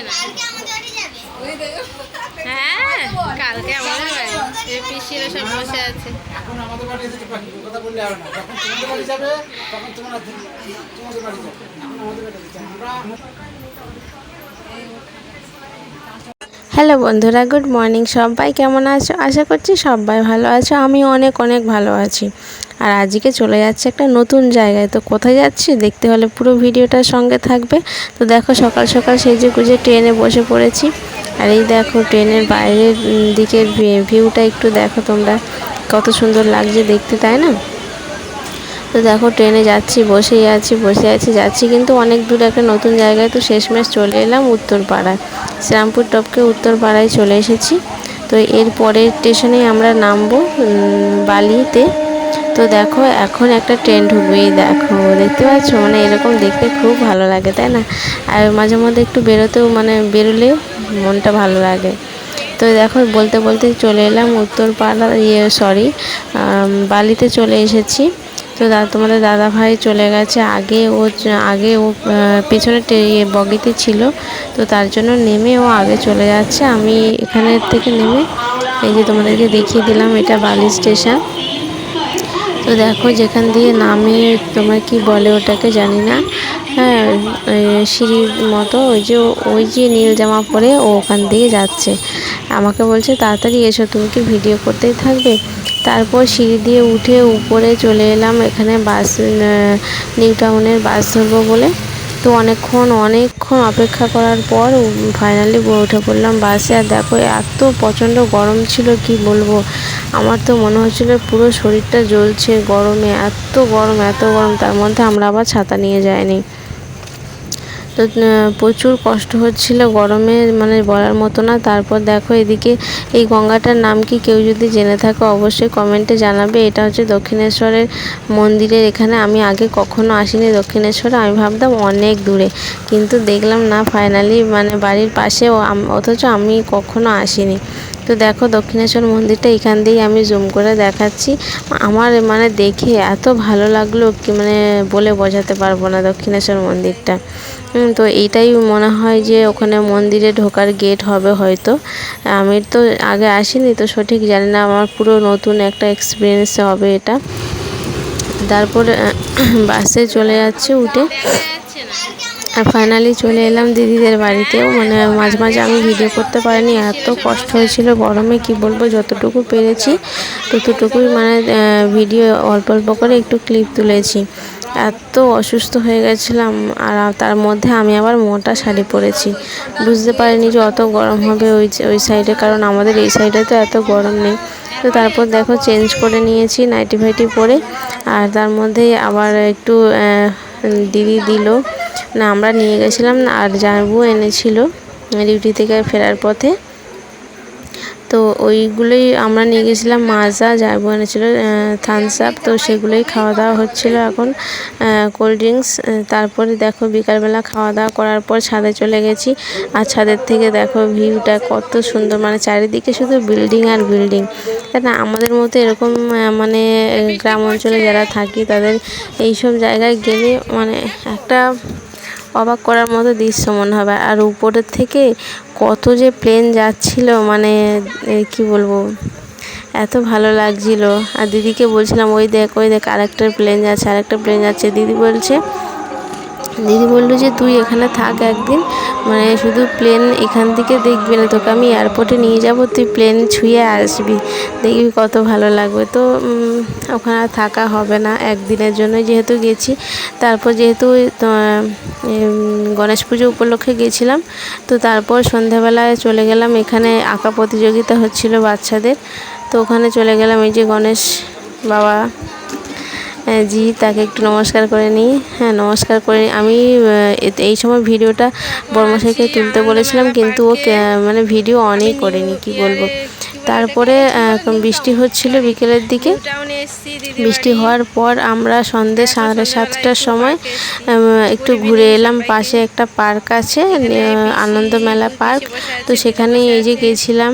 না। হ্যাঁ, কালকে আমাদের বাড়ি এই পিসিরা সব বসে আছে। এখন আমাদের বাড়ি এসে কথা বললে হবে না, যখন তোমাদের বাড়ি যাবে তখন তোমাদের বাড়ি যাবে, এখন আমাদের বাড়ি যাবে আমরা। হ্যালো বন্ধুরা, গুড মর্নিং। সবাই কেমন আছো? আশা করছি সবাই ভালো আছো। আমি অনেক অনেক ভালো আছি। আর আজকে চলে যাচ্ছে একটা নতুন জায়গায়। তো কোথায় যাচ্ছি দেখতে হলে পুরো ভিডিওটার সঙ্গে থাকবে। তো দেখো সকাল সকাল সেজে গুজে ট্রেনে বসে পড়েছি। আর এই দেখো ট্রেনের বাইরের দিকের ভিউটা একটু দেখো তোমরা, কত সুন্দর লাগছে দেখতে, তাই না? তো দেখো ট্রেনে যাচ্ছি, বসে আছি যাচ্ছি কিন্তু অনেক দূর একটা নতুন জায়গায়। তো শেষমেশ চলে এলাম উত্তরপাড়ায়, শ্রীরামপুর টপকে উত্তরপাড়ায় চলে এসেছি। তো এর পরের স্টেশনেই আমরা নামবো বালিতে। তো দেখো এখন একটা ট্রেন ঢুকবে, এই দেখো দেখতে পাচ্ছ, মানে এরকম দেখতে খুব ভালো লাগে, তাই না? আর মাঝে মধ্যে একটু বেরোতেও, মানে বেরোলে মনটা ভালো লাগে। তো দেখো বলতে বলতে চলে এলাম উত্তরপাড়া, বালিতে চলে এসেছি। তো তোমাদের দাদা ভাই চলে গেছে আগে ও পেছনে বগিতে ছিল। তো তার জন্য নেমে ও আগে চলে যাচ্ছে। আমি এখানের থেকে নেমে এই যে তোমাদেরকে দেখিয়ে দিলাম, এটা বালি স্টেশন। তো দেখো যেখান দিয়ে নামে, তোমার কি বলে ওটাকে জানি না, হ্যাঁ সিঁড়ির মতো, ওই যে নীল জামা পরে ও ওখান দিয়ে যাচ্ছে। আমাকে বলছে তাড়াতাড়ি এসো, তুমি কি ভিডিও করতেই থাকবে? তারপর সিঁড়ি দিয়ে উঠে উপরে চলে এলাম, এখানে নিউ টাউনের বাস ধরবো বলে। তো অনেকক্ষণ অপেক্ষা করার পর ফাইনালি উঠে পড়লাম বাসে। আর দেখো এত প্রচণ্ড গরম ছিল, কি বলবো, আমার তো মনে হচ্ছিল পুরো শরীরটা জ্বলছে গরমে, এত গরম এত গরম। তার মধ্যে আমরা আবার ছাতা নিয়ে যাইনি। তো প্রচুর কষ্ট হচ্ছিল গরমে, মানে বলার মতো না। তারপর দেখো এদিকে এই গঙ্গাটার নাম কি কেউ যদি জেনে থাকো অবশ্যই কমেন্টে জানাবে। এটা হচ্ছে দক্ষিণেশ্বরের মন্দিরের এখানে। আমি আগে কখনো আসিনি দক্ষিণেশ্বরে, আমি ভাবতাম অনেক দূরে, কিন্তু দেখলাম না ফাইনালি মানে বাড়ির পাশে, অথচ আমি কখনো আসিনি। তো দেখো দক্ষিণেশ্বর মন্দিরটা এখান দিয়েই আমি জুম করে দেখাচ্ছি। আমার মানে দেখে এত ভালো লাগলো কি, মানে বলে বোঝাতে পারবো না দক্ষিণেশ্বর মন্দিরটা। তো এইটাই মনে হয় যে ওখানে মন্দিরে ঢোকার গেট হবে হয়তো। আমি তো আগে আসিনি, তো সঠিক জানি না, আমার পুরো নতুন একটা এক্সপিরিয়েন্স হবে এটা। তারপর বাসে চলে যাচ্ছে উঠে, আর ফাইনালি চলে এলাম দিদিদের বাড়িতেও। মানে মাঝে মাঝে আমি ভিডিও করতে পারিনি, এত কষ্ট হয়েছিল গরমে, কি বলবো, যতটুকু পেরেছি ততটুকুই মানে ভিডিও অল্প অল্প করে একটু ক্লিপ তুলেছি। এত অসুস্থ হয়ে গেছিলাম, আর তার মধ্যে আমি আবার মোটা শাড়ি পরেছি, বুঝতে পারিনি যে অত গরম হবে ওই সাইডে, কারণ আমাদের এই সাইডে তো এত গরম নেই। তো তারপর দেখো চেঞ্জ করে নিয়েছি নাইটি ফাইটি পরে, আর তার মধ্যেই আবার একটু দিদি দিল না, আমরা নিয়ে গেছিলাম না, আর জামাইবাবু এনেছিল ডিউটি থেকে ফেরার পথে। তো ওইগুলোই আমরা নিয়ে গেছিলাম, মাজা জামাইবাবু এনেছিল থামস আপ, তো সেগুলোই খাওয়া দাওয়া হচ্ছিলো এখন, কোল্ড ড্রিঙ্কস। তারপরে দেখো বিকালবেলা খাওয়া দাওয়া করার পর ছাদে চলে গেছি। আর ছাদের থেকে দেখো ভিউটা কত সুন্দর, মানে চারিদিকে শুধু বিল্ডিং আর বিল্ডিং, তাই না? আমাদের মতো এরকম মানে গ্রাম অঞ্চলে যারা থাকি তাদের এইসব জায়গায় গেলে মানে একটা অবাক করার মতো দৃশ্য মনে হবে। আর উপরের থেকে কত যে প্লেন যাচ্ছিল, মানে কি বলবো, এত ভালো লাগছিল। আর দিদিকে বলছিলাম ওই দেখ আরেকটা প্লেন যাচ্ছে। দিদি বললো যে তুই এখানে থাক একদিন, মানে শুধু প্লেন এখান থেকে দেখবি না, তোকে আমি এয়ারপোর্টে নিয়ে যাব, তুই প্লেন ছুঁয়ে আসবি, দেখবি কত ভালো লাগবে। তো ওখানে থাকা হবে না, একদিনের জন্য যেহেতু গেছি। তারপর যেহেতু গণেশ পুজো উপলক্ষে গেছিলাম, তো তারপর সন্ধ্যাবেলায় চলে গেলাম, এখানে আঁকা প্রতিযোগিতা হচ্ছিল বাচ্চাদের। তো ওখানে চলে গেলাম, এই যে গণেশ বাবা জি, তাকে একটু নমস্কার করে নিই। হ্যাঁ, নমস্কার করে আমি এই সময় ভিডিওটা বড়মশাইকে তুলতে বলেছিলাম, কিন্তু ও মানে ভিডিও অনই করেনি, কি বলবো। তারপরে বৃষ্টি হচ্ছিল বিকেলের দিকে। বৃষ্টি হওয়ার পর আমরা সন্ধ্যে 7:30টার সময় একটু ঘুরে এলাম। পাশে একটা পার্ক আছে, আনন্দ মেলা পার্ক। তো সেখানে এই যে গেছিলাম।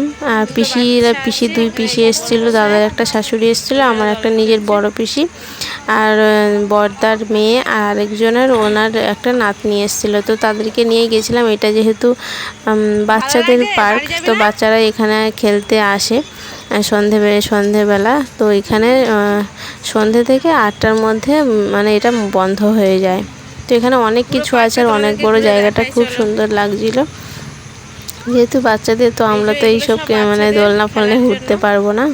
পিসি দুই পিসি এসেছিলো, দাদার একটা শাশুড়ি এসেছিলো, আমার একটা নিজের বড় পিসি, আর বড়দার মেয়ে, আর আরেকজনের ওনার একটা নাতনি এসেছিলো। তো তাদেরকে নিয়ে গেছিলাম। এটা যেহেতু বাচ্চাদের পার্ক, তো বাচ্চারা এখানে খেলতে আসে সন্ধেবেলা। তো এখানে সন্ধে থেকে 8টার মধ্যে মানে এটা বন্ধ হয়ে যায়। তো এখানে অনেক কিছু আছে, আর অনেক বড় জায়গাটা খুব সুন্দর লাগছিল। যেহেতু বাচ্চাদের, তো আমরা তো এইসব মানে দোলনা ফোলনে ঘুরতে পারবো না।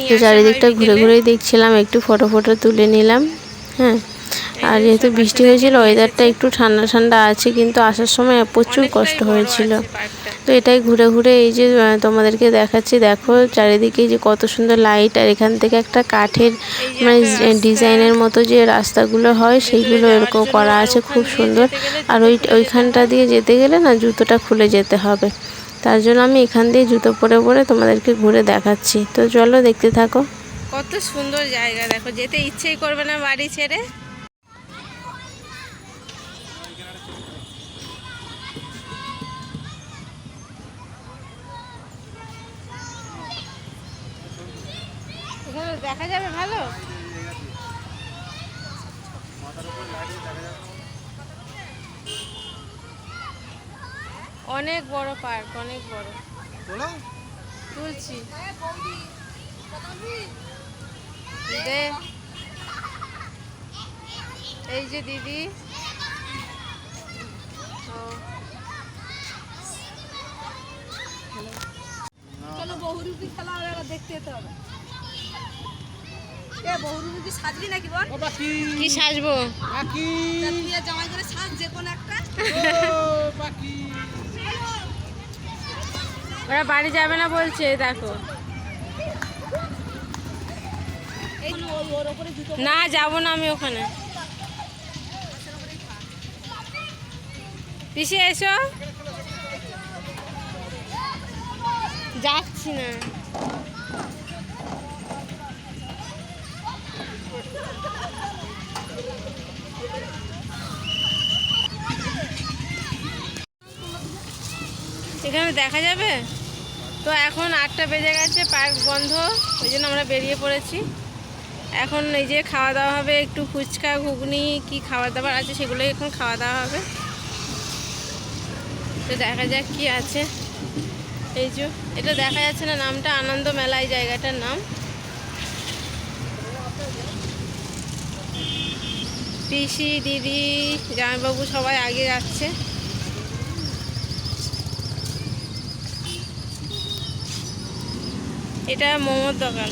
তো চারিদিকটা ঘুরে ঘুরেই দেখছিলাম, একটু ফটো তুলে নিলাম। হ্যাঁ, আর যেহেতু বৃষ্টি হয়েছিল, ওয়েদারটা একটু ঠান্ডা ঠান্ডা আছে, কিন্তু আসার সময় প্রচুর কষ্ট হয়েছিল। তো এটাই ঘুরে ঘুরে এই যে তোমাদেরকে দেখাচ্ছি। দেখো চারিদিকে যে কত সুন্দর লাইট, আর এখান থেকে একটা কাঠের মানে ডিজাইনের মতো যে রাস্তাগুলো হয়, সেইগুলো এরকম করা আছে, খুব সুন্দর। আর ওইখানটা দিয়ে যেতে গেলে না জুতোটা খুলে যেতে হবে, তার জন্য আমি এখান দিয়ে জুতো পরে পরে তোমাদেরকে ঘুরে দেখাচ্ছি। তো চলো দেখতে থাকো। কত সুন্দর জায়গা, দেখো যেতে ইচ্ছেই করবে না বাড়ি ছেড়ে। এখানে দেখা যাবে ভালো। অনেক বড় পার্ক, অনেক বড়। তুলছি এই যে দিদি। চলো বহুরূপী খেলা হবে, আবার দেখতে যেতে হবে। বহুরূপী সাজবি নাকি বল? কি সাজবো? জামাই করে সাজ, যে কোনো একটা। ওরা বাড়ি যাবে না বলছে, দেখো। না যাবো না আমি ওখানে। পিসি এসো। যাচ্ছি না। এখানে দেখা যাবে। তো এখন 8টা বেজে গেছে, পার্ক বন্ধ, ওই জন্য আমরা বেরিয়ে পড়েছি। এখন এই যে খাওয়া দাওয়া হবে, একটু ফুচকা ঘুগনি কি খাবার দাবার আছে সেগুলোই এখন খাওয়া দাওয়া হবে। তো দেখা যাক কি আছে। এই যে এটা দেখা যাচ্ছে না নামটা, আনন্দ মেলা এই জায়গাটার নাম। পিসি দিদি জামাইবাবু সবাই আগে যাচ্ছে। এটা মোমোর দোকান।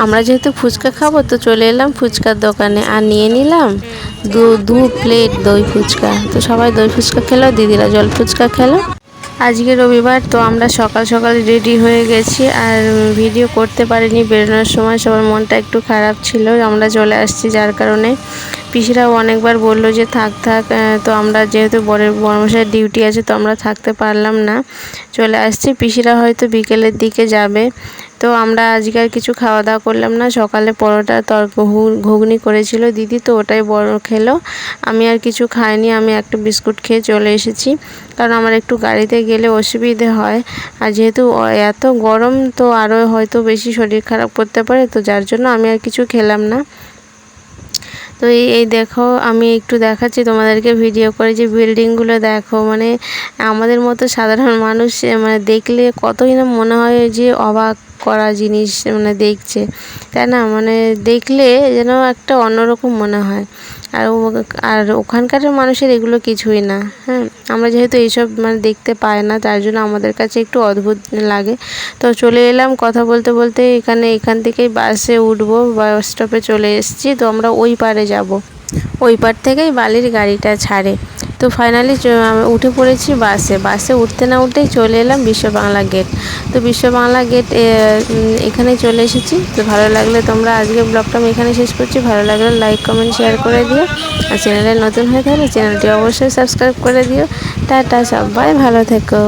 আমরা যেহেতু ফুচকা খাবো, তো চলে এলাম ফুচকার দোকানে, আর নিয়ে নিলাম দু প্লেট দই ফুচকা। তো সবাই দই ফুচকা খেলো, দিদিরা জল ফুচকা খেলো। আজকে রবিবার, তো আমরা সকাল সকাল রেডি হয়ে গেছি, আর ভিডিও করতে পারিনি। বেরোনোর সময় সবার মনটা একটু খারাপ ছিল, আমরা চলে আসছি, যার কারণে পিসিরাও অনেকবার বললো যে থাক। তো আমরা যেহেতু বড়মশাইয়ের ডিউটি আছে, তো আমরা থাকতে পারলাম না, চলে আসছি। পিসিরা হয়তো বিকেলের দিকে যাবে। তো আমরা আজকে আর কিছু খাওয়া দাওয়া করলাম না। সকালে পরোটা ঘুগনি করেছিল দিদি, তো ওটাই বড় খেলো। আমি আর কিছু খাইনি, আমি একটা বিস্কুট খেয়ে চলে এসেছি, কারণ আমার একটু গাড়িতে গেলে অসুবিধে হয়। আর যেহেতু এত গরম, তো আরও হয়তো বেশি শরীর খারাপ করতে পারে, তো যার জন্য আমি আর কিছু খেলাম না। তো এই দেখো, আমি একটু দেখাচ্ছি তোমাদেরকে ভিডিও করে, যে বিল্ডিংগুলো দেখো, মানে আমাদের মতো সাধারণ মানুষ মানে দেখলে কতই না মনে হয় যে অবাক করা জিনিস মানে দেখছে, তাই না? মানে দেখলে যেন একটা অন্যরকম মনে হয়। আর ওখানকার মানুষের এগুলো কিছুই না। হ্যাঁ, আমরা যেহেতু এইসব মানে দেখতে পাই না, তার জন্য আমাদের কাছে একটু অদ্ভুত লাগে। তো চলে এলাম কথা বলতে বলতে, এখান থেকেই বাসে উঠবো, বাস স্টপে চলে এসেছি। তো আমরা ওই পারে যাব, ওই পার থেকেই বালির গাড়িটা ছাড়ে। তো ফাইনালি উঠে পড়েছি বাসে উঠতে না উঠতেই চলে এলাম বিশ্ব বাংলা গেট। তো বিশ্ব বাংলা গেট এখানে চলে এসেছি। তো ভালো লাগলে তোমরা আজকে ব্লগটা আমি এখানে শেষ করছি। ভালো লাগলে লাইক কমেন্ট শেয়ার করে দিও, আর চ্যানেলে নতুন হয়ে থাকলে চ্যানেলটি অবশ্যই সাবস্ক্রাইব করে দিও। টাটা, সবাই ভালো থেকো।